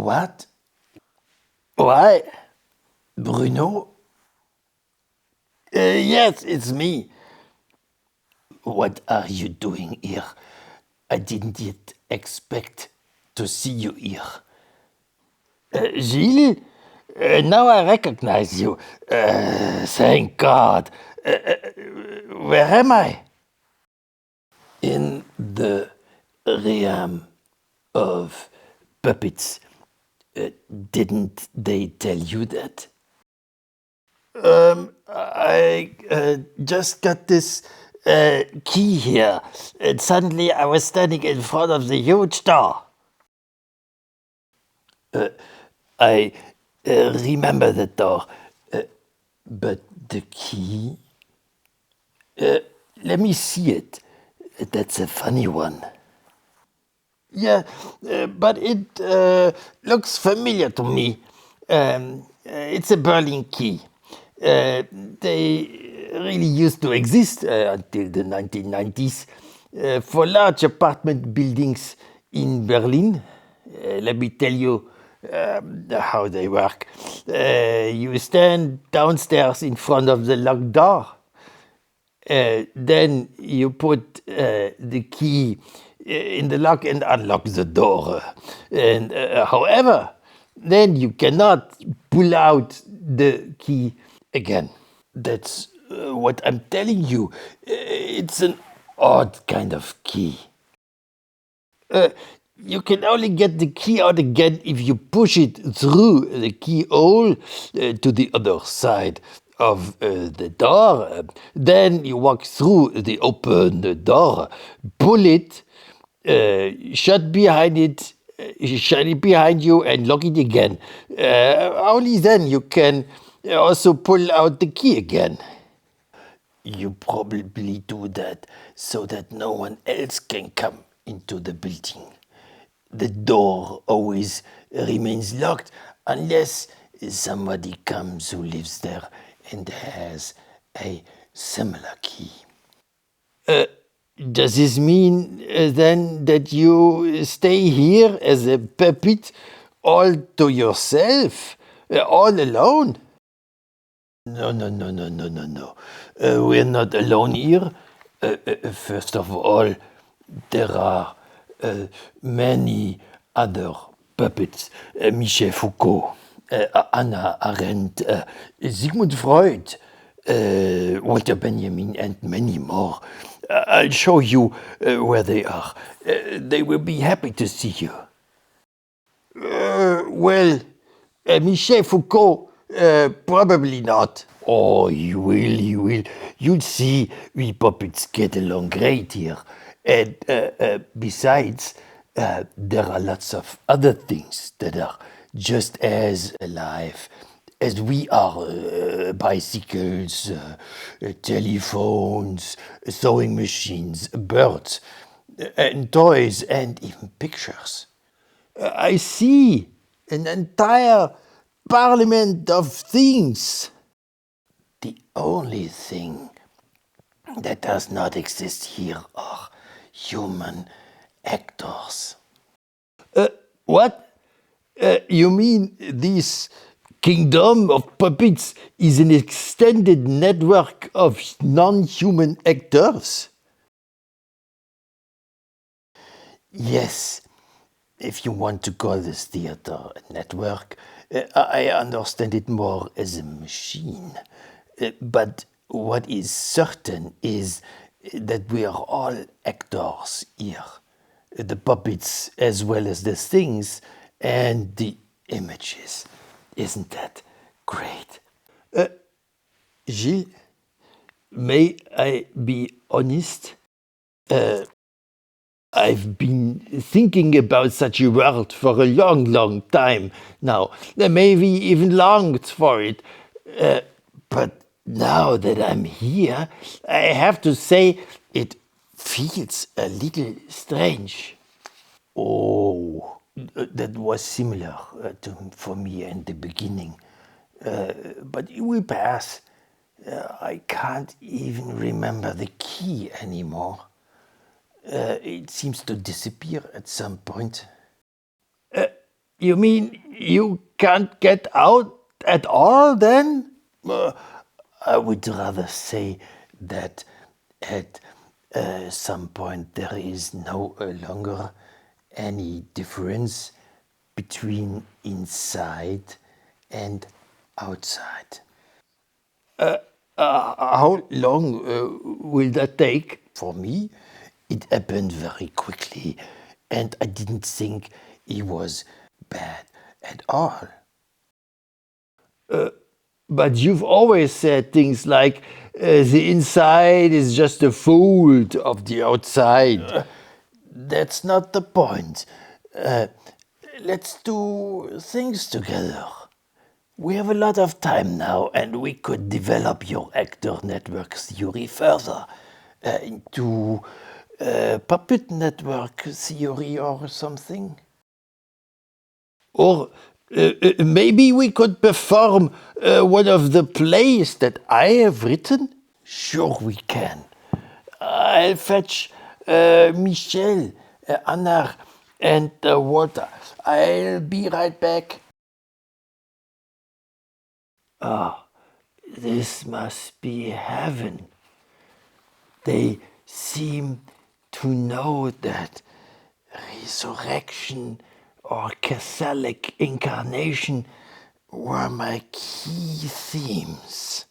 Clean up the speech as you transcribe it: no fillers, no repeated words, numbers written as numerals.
What? Why? Bruno? Yes, it's me. What are you doing here? I didn't yet expect to see you here. Gilles? Now I recognize you. Thank God. Where am I? In the realm of puppets. Didn't they tell you that? I just got this key here, and suddenly I was standing in front of the huge door. I remember the door, but the key. Let me see it. That's a funny one. Yeah, but it looks familiar to me. It's a Berlin key. They really used to exist until the 1990s for large apartment buildings in Berlin. Let me tell you how they work. You stand downstairs in front of the locked door. Then you put the key in the lock and unlock the door. And however, then you cannot pull out the key again. That's what I'm telling you. It's an odd kind of key. You can only get the key out again if you push it through the keyhole to the other side of the door. Then you walk through the open door, pull it, shut it behind you, and lock it again. Only then you can also pull out the key again. You probably do that so that no one else can come into the building. The door always remains locked unless somebody comes who lives there and has a similar key. Does this mean then that you stay here as a puppet all to yourself, all alone? No, no, no, no, no, no, no. We're not alone here. First of all, there are many other puppets. Michel Foucault, Anna Arendt, Sigmund Freud, Walter Benjamin, and many more. I'll show you where they are. They will be happy to see you. Well, Michel Foucault, probably not. Oh, you will, you will. You'll see, we puppets get along great here. And besides, there are lots of other things that are just as alive as we are. Bicycles, telephones, sewing machines, birds, and toys, and even pictures. I see an entire parliament of things. The only thing that does not exist here are human actors. What? You mean this kingdom of puppets is an extended network of non-human actors? Yes, if you want to call this theater a network, I understand it more as a machine. But what is certain is that we are all actors here. The puppets as well as the things and the images. Isn't that great? Gilles, may I be honest? I've been thinking about such a world for a long, long time now. Maybe even longed for it. But now that I'm here, I have to say it feels a little strange. Oh, that was similar for me in the beginning. But it will pass. I can't even remember the key anymore. It seems to disappear at some point. You mean you can't get out at all then? I would rather say that at some point there is no longer any difference between inside and outside. How long will that take? For me, it happened very quickly, and I didn't think it was bad at all. But you've always said things like the inside is just a fold of the outside. That's not the point. Uh, let's do things together. We have a lot of time now, and we could develop your actor network theory further into puppet network theory or something. Or maybe we could perform one of the plays that I have written? Sure, we can. I'll fetch Michel, Anna, and Walter. I'll be right back. Ah, this must be heaven. They seem to know that resurrection or Catholic incarnation were my key themes.